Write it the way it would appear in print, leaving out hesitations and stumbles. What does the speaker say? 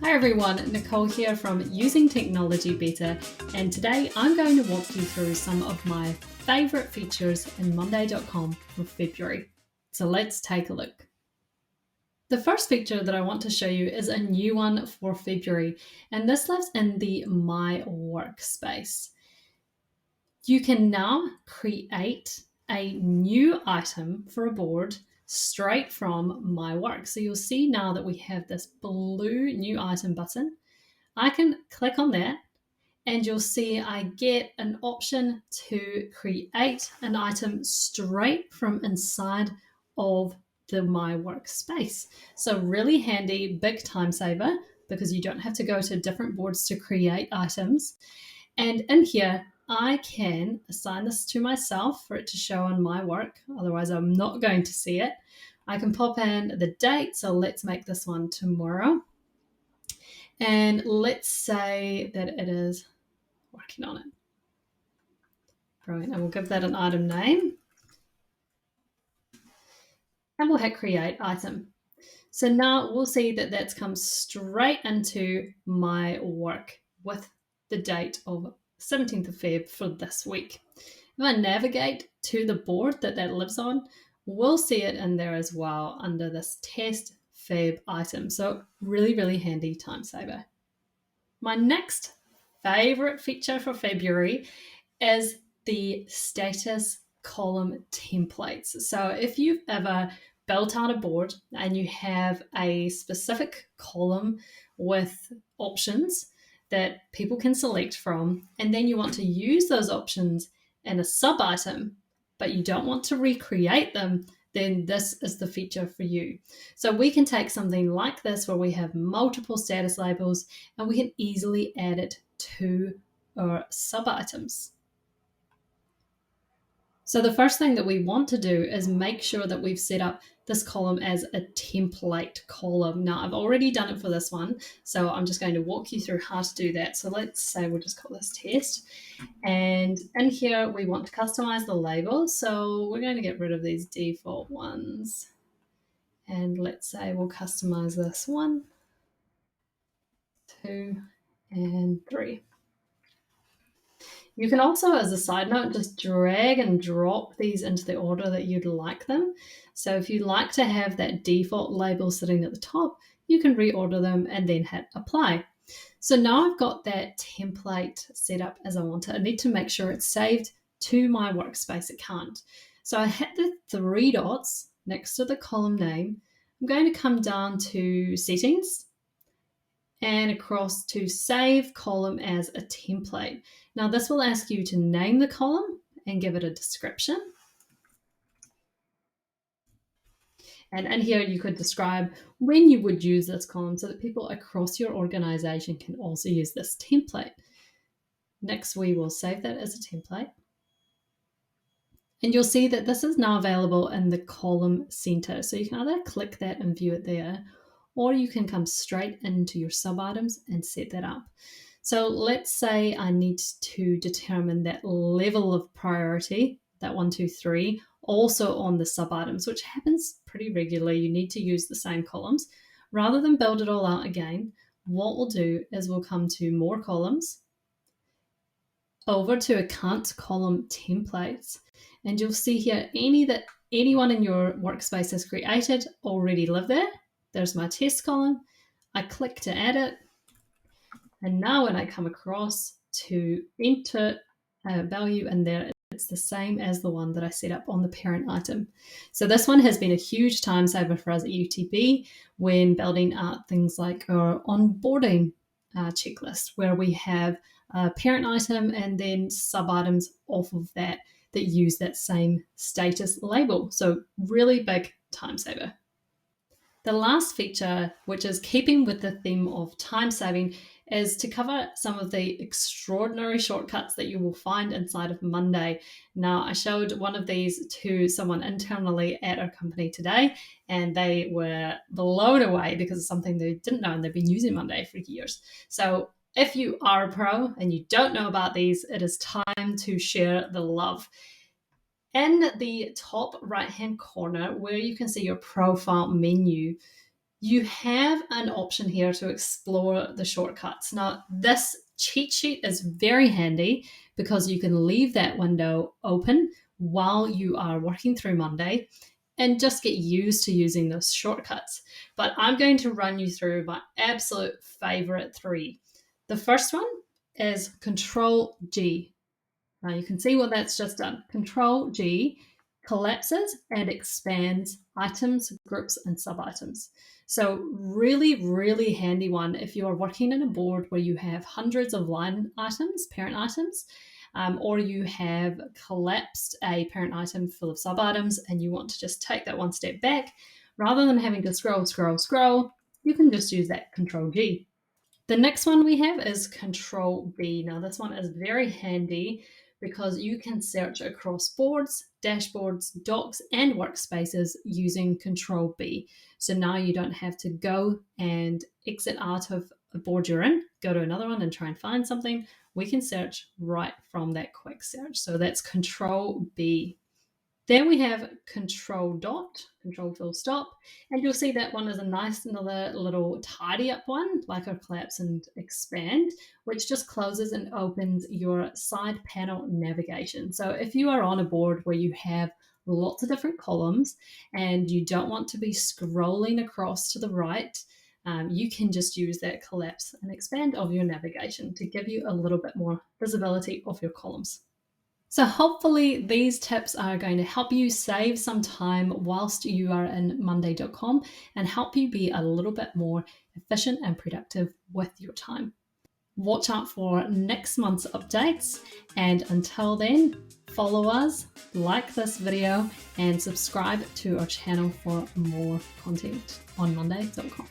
Hi everyone, Nicole here from Using Technology Better, and today I'm going to walk you through some of my favourite features in Monday.com for February. So let's take a look. The first feature that I want to show you is a new one for February, and this lives in the My Workspace. You can now create a new item for a board straight from My Work. So you'll see now that we have this blue new item button. I can click on that and you'll see I get an option to create an item straight from inside of the My Workspace. So really handy, big time saver, because you don't have to go to different boards to create items. And in here, I can assign this to myself for it to show on my work. Otherwise, I'm not going to see it. I can pop in the date. So let's make this one tomorrow. And let's say that it is working on it. Brilliant. And we'll give that an item name. And we'll hit create item. So now we'll see that that's come straight into my work with the date of 17th of Feb for this week. If I navigate to the board that lives on, we'll see it in there as well under this test Feb item. So really, really handy time saver. My next favorite feature for February is the status column templates. So if you've ever built out a board and you have a specific column with options that people can select from, and then you want to use those options in a sub item, but you don't want to recreate them, then this is the feature for you. So we can take something like this where we have multiple status labels and we can easily add it to our sub items. So the first thing that we want to do is make sure that we've set up this column as a template column. Now I've already done it for this one, so I'm just going to walk you through how to do that. So let's say we'll just call this test. And in here, we want to customize the label. So we're going to get rid of these default ones. And let's say we'll customize this 1, 2, and 3. You can also, as a side note, just drag and drop these into the order that you'd like them. So if you like to have that default label sitting at the top, you can reorder them and then hit apply. So now I've got that template set up as I want it. I need to make sure it's saved to my workspace account. So I hit the 3 dots next to the column name. I'm going to come down to settings and across to save column as a template. Now this will ask you to name the column and give it a description. And in here you could describe when you would use this column so that people across your organization can also use this template. Next, we will save that as a template. And you'll see that this is now available in the column center. So you can either click that and view it there, or you can come straight into your sub items and set that up. So let's say I need to determine that level of priority, that 1, 2, 3, also on the sub items, which happens pretty regularly. You need to use the same columns. Rather than build it all out again, what we'll do is we'll come to more columns, over to account column templates, and you'll see here any that anyone in your workspace has created already live there. There's my test column. I click to add it. And now when I come across to enter a value in there, it's the same as the one that I set up on the parent item. So this one has been a huge time saver for us at UTB when building out things like our onboarding checklist, where we have a parent item and then sub items off of that use that same status label. So really big time saver. The last feature, which is keeping with the theme of time saving, is to cover some of the extraordinary shortcuts that you will find inside of Monday. Now, I showed one of these to someone internally at our company today, and they were blown away because it's something they didn't know and they've been using Monday for years. So if you are a pro and you don't know about these, it is time to share the love. In the top right-hand corner where you can see your profile menu, You have an option here to explore the shortcuts. Now, this cheat sheet is very handy because you can leave that window open while you are working through Monday and just get used to using those shortcuts. But I'm going to run you through my absolute favorite 3. The first one is Control G. Now you can see what that's just done. Control G collapses and expands items, groups, and sub-items. So really, really handy one if you're working in a board where you have hundreds of line items, parent items, or you have collapsed a parent item full of sub-items and you want to just take that one step back. Rather than having to scroll, you can just use that Control G. The next one we have is Control B. Now this one is very handy because you can search across boards, dashboards, docs, and workspaces using Control B. So now you don't have to go and exit out of a board you're in, go to another one and try and find something. We can search right from that quick search. So that's Control B. Then we have Control Dot, Control Full Stop, and you'll see that one is a nice another little tidy up one, like a collapse and expand, which just closes and opens your side panel navigation. So if you are on a board where you have lots of different columns and you don't want to be scrolling across to the right, you can just use that collapse and expand of your navigation to give you a little bit more visibility of your columns. So hopefully these tips are going to help you save some time whilst you are in Monday.com and help you be a little bit more efficient and productive with your time. Watch out for next month's updates, and until then, follow us, like this video, and subscribe to our channel for more content on Monday.com.